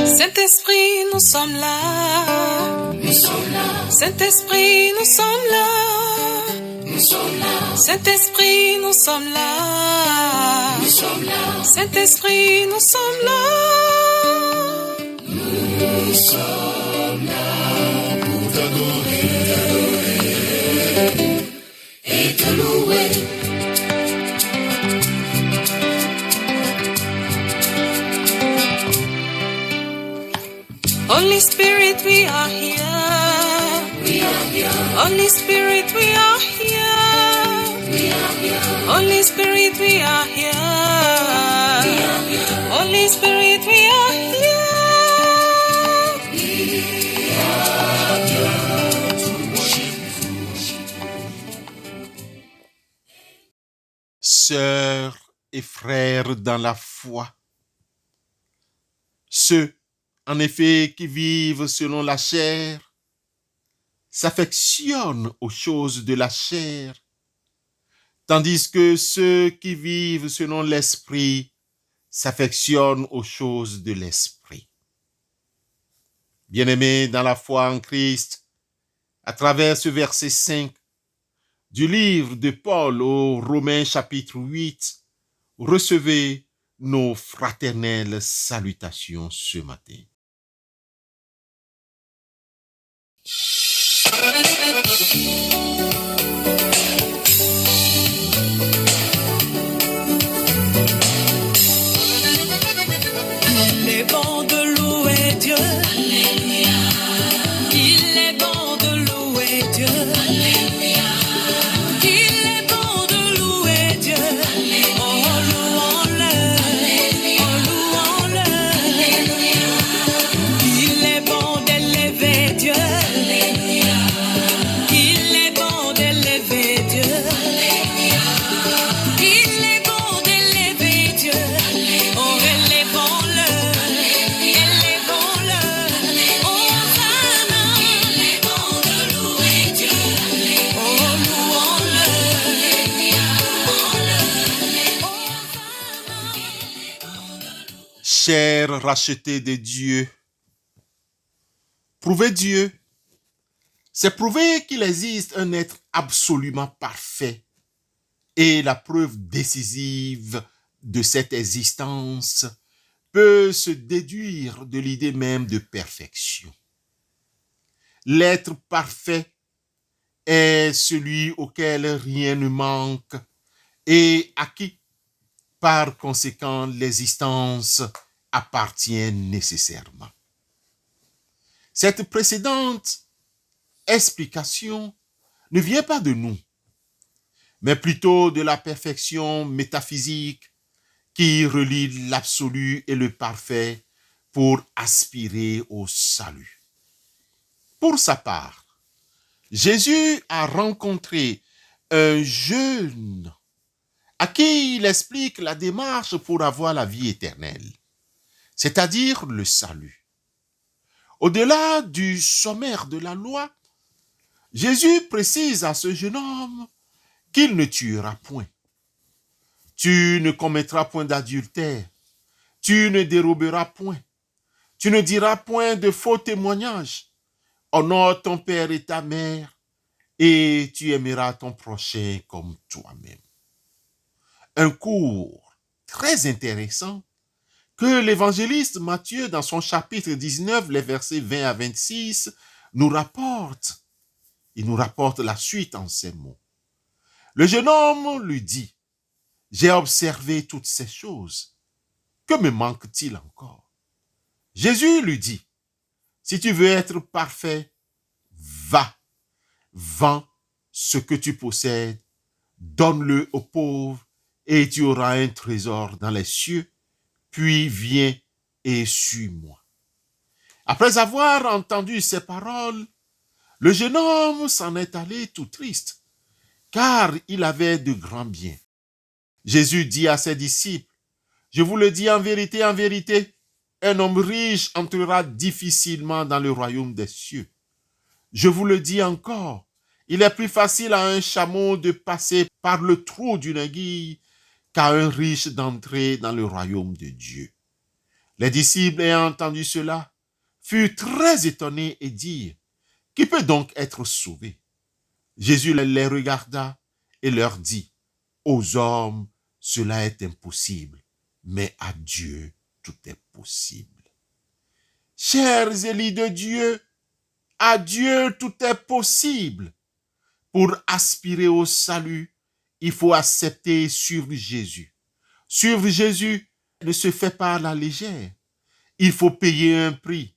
Saint-Esprit, nous sommes là. Nous sommes là. Saint-Esprit, nous sommes là. Nous sommes là. Saint-Esprit, nous sommes là. Nous sommes là. Saint-Esprit, nous sommes là. Nous sommes là pour t'adorer et te louer. Holy Spirit, we are here. We are here. Holy Spirit, we are here. We are here. Holy Spirit, we are here. We are here. Holy Spirit, we are here. We are here to worship you. Sœurs et frères dans la foi, ceux en effet qui vivent selon la chair s'affectionnent aux choses de la chair, tandis que ceux qui vivent selon l'esprit s'affectionnent aux choses de l'esprit. Bien-aimés dans la foi en Christ, à travers ce verset 5 du livre de Paul aux Romains chapitre 8, recevez nos fraternelles salutations ce matin. Il est bon de louer Dieu. Alléluia. Il est bon de louer Dieu. Alléluia. Il est bon de louer Dieu. Oh, louons-le. Oh, louons-le. Il est bon d'élever Dieu. Il est bon d'élever Dieu. Il est bon d'élever Dieu. Oh, élevons-le. Élevons-le. Hosanna. Il est bon de louer Dieu. Oh, louons-le. Chers rachetés de Dieu, prouver Dieu, c'est prouver qu'il existe un être absolument parfait. Et la preuve décisive de cette existence peut se déduire de l'idée même de perfection. L'être parfait est celui auquel rien ne manque et à qui, par conséquent, l'existence appartient nécessairement. Cette précédente explication ne vient pas de nous, mais plutôt de la perfection métaphysique qui relie l'absolu et le parfait pour aspirer au salut. Pour sa part, Jésus a rencontré un jeune à qui il explique la démarche pour avoir la vie éternelle, c'est-à-dire le salut. Au-delà du sommaire de la loi, Jésus précise à ce jeune homme qu'il ne tuera point. Tu ne commettras point d'adultère. Tu ne déroberas point. Tu ne diras point de faux témoignages. Honore ton père et ta mère, et tu aimeras ton prochain comme toi-même. Un cours très intéressant que l'évangéliste Matthieu, dans son chapitre 19, les versets 20 à 26, nous rapporte. Il nous rapporte la suite en ces mots. Le jeune homme lui dit, « J'ai observé toutes ces choses. Que me manque-t-il encore ?» Jésus lui dit, « Si tu veux être parfait, va, vends ce que tu possèdes, donne-le aux pauvres, et tu auras un trésor dans les cieux, puis viens et suis-moi. » Après avoir entendu ces paroles, le jeune homme s'en est allé tout triste, car il avait de grands biens. Jésus dit à ses disciples, « Je vous le dis en vérité, un homme riche entrera difficilement dans le royaume des cieux. Je vous le dis encore, il est plus facile à un chameau de passer par le trou d'une aiguille qu'à un riche d'entrer dans le royaume de Dieu. Les disciples ayant entendu cela furent très étonnés et dirent, « Qui peut donc être sauvé ?» Jésus les regarda et leur dit, « Aux hommes, cela est impossible, mais à Dieu, tout est possible. » Chers élus de Dieu, à Dieu tout est possible. Pour aspirer au salut, il faut accepter et suivre Jésus. Suivre Jésus ne se fait pas à la légère. Il faut payer un prix,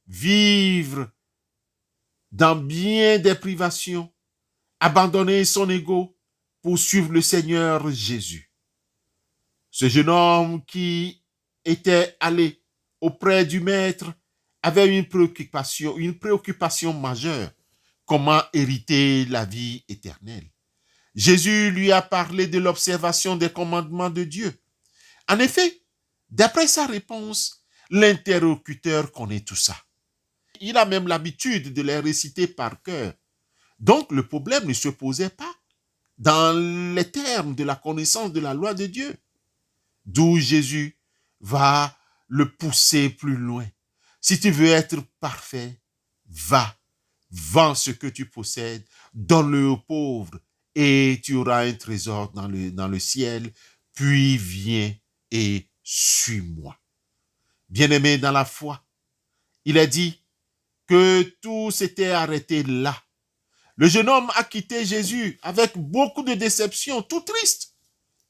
vivre dans bien des privations, abandonner son ego pour suivre le Seigneur Jésus. Ce jeune homme qui était allé auprès du Maître avait une préoccupation majeure. Comment hériter la vie éternelle? Jésus lui a parlé de l'observation des commandements de Dieu. En effet, d'après sa réponse, l'interlocuteur connaît tout ça. Il a même l'habitude de les réciter par cœur. Donc, le problème ne se posait pas dans les termes de la connaissance de la loi de Dieu. D'où Jésus va le pousser plus loin. Si tu veux être parfait, va, vends ce que tu possèdes, donne-le aux pauvres et tu auras un trésor dans le ciel, puis viens et suis-moi. Bien-aimé dans la foi, il a dit que tout s'était arrêté là. Le jeune homme a quitté Jésus avec beaucoup de déception, tout triste.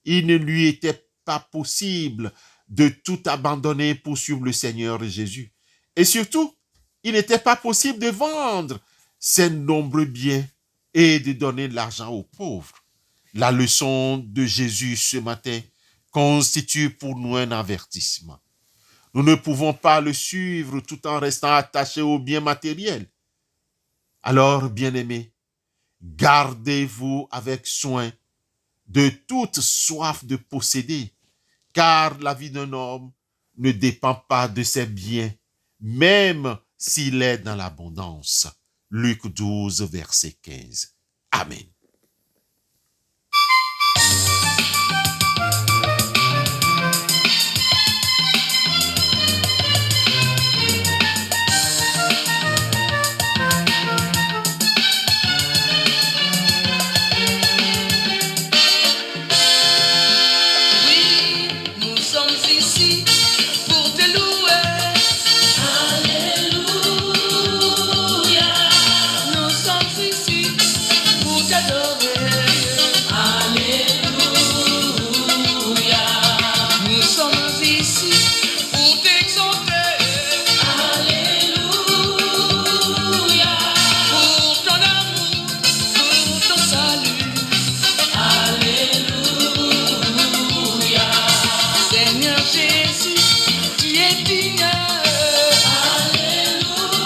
Il ne lui était pas possible de tout abandonner pour suivre le Seigneur Jésus. Et surtout, il n'était pas possible de vendre ses nombreux biens et de donner de l'argent aux pauvres. La leçon de Jésus ce matin constitue pour nous un avertissement. Nous ne pouvons pas le suivre tout en restant attachés aux biens matériels. Alors, bien-aimés, gardez-vous avec soin de toute soif de posséder, car la vie d'un homme ne dépend pas de ses biens, même s'il est dans l'abondance. Luc 12, verset 15. Amen. Nous sommes ici pour te louer. Alléluia. Nous sommes ici pour t'adorer. Alléluia. Nous sommes ici pour t'exalter. Alléluia. Pour ton amour, pour ton salut. Alléluia. Seigneur Jésus, tu es digne. Alléluia.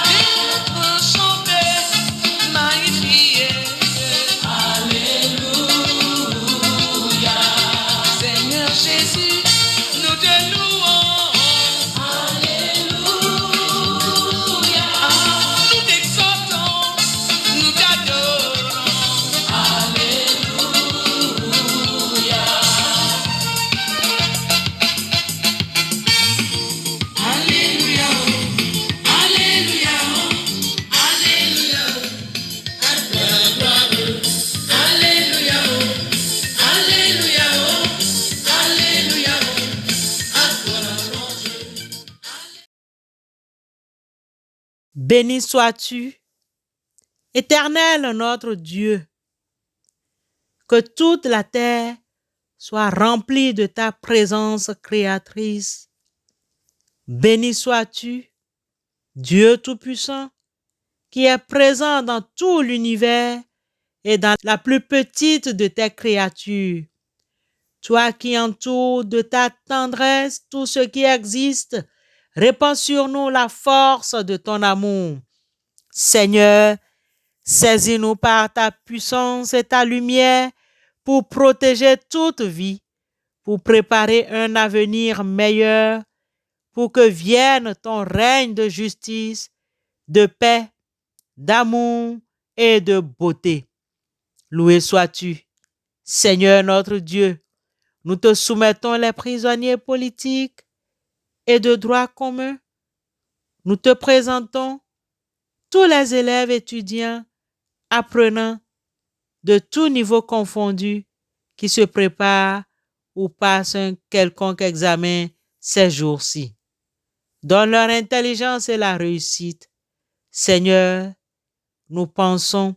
D'être chanté, magnifié. Alléluia. Seigneur Jésus, nous te louons. Alléluia. Nous t'exaltons, nous t'adorons. Alléluia. Alléluia. Alléluia. Alléluia. Alléluia. Alléluia. Alléluia. Alléluia. Béni sois-tu, Éternel notre Dieu, que toute la terre soit remplie de ta présence créatrice. Béni sois-tu, Dieu Tout-Puissant, qui est présent dans tout l'univers et dans la plus petite de tes créatures. Toi qui entoures de ta tendresse tout ce qui existe, répands sur nous la force de ton amour. Seigneur, saisis-nous par ta puissance et ta lumière pour protéger toute vie, pour préparer un avenir meilleur, pour que vienne ton règne de justice, de paix, d'amour et de beauté. Loué sois-tu, Seigneur notre Dieu. Nous te soumettons les prisonniers politiques et de droit commun. Nous te présentons tous les élèves étudiants, apprenants de tout niveau confondu qui se préparent ou passent un quelconque examen ces jours-ci. Donne leur intelligence et la réussite. Seigneur, nous pensons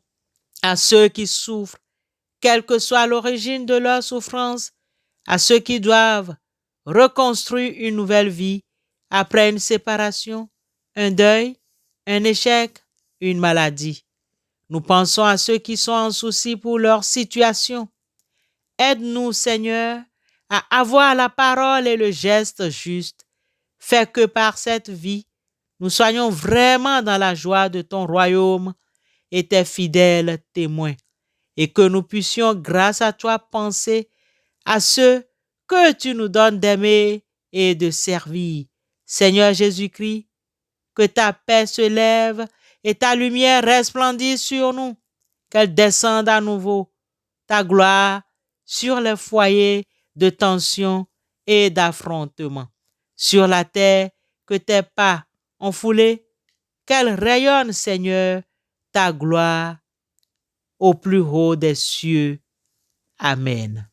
à ceux qui souffrent, quelle que soit l'origine de leur souffrance, à ceux qui doivent reconstruire une nouvelle vie après une séparation, un deuil, un échec, une maladie. Nous pensons à ceux qui sont en souci pour leur situation. Aide-nous, Seigneur, à avoir la parole et le geste juste. Fais que par cette vie, nous soyons vraiment dans la joie de ton royaume et tes fidèles témoins, et que nous puissions, grâce à toi, penser à ceux que tu nous donnes d'aimer et de servir. Seigneur Jésus-Christ, que ta paix se lève et ta lumière resplendisse sur nous, qu'elle descende à nouveau, ta gloire sur les foyers de tension et d'affrontement. Sur la terre, que tes pas ont foulé, qu'elle rayonne, Seigneur, ta gloire au plus haut des cieux. Amen.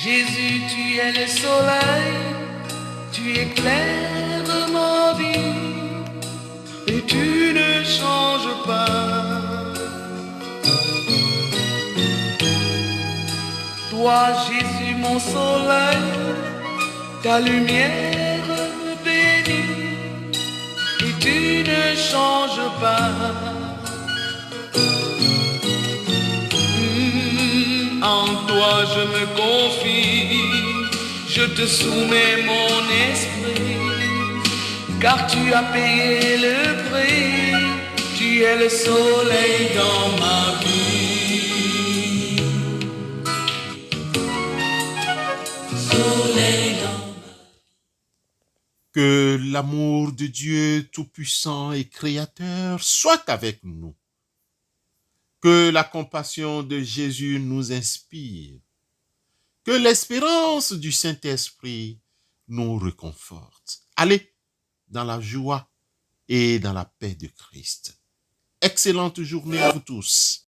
Jésus, tu es le soleil, tu éclaires ma vie et tu ne changes pas. Toi, Jésus, mon soleil, ta lumière me bénit et tu ne changes pas. En toi je me confie, je te soumets mon esprit, car tu as payé le prix, tu es le soleil dans ma vie. Soleil dans Que l'amour de Dieu Tout-Puissant et Créateur soit avec nous. Que la compassion de Jésus nous inspire. Que l'espérance du Saint-Esprit nous réconforte. Allez dans la joie et dans la paix de Christ. Excellente journée à vous tous.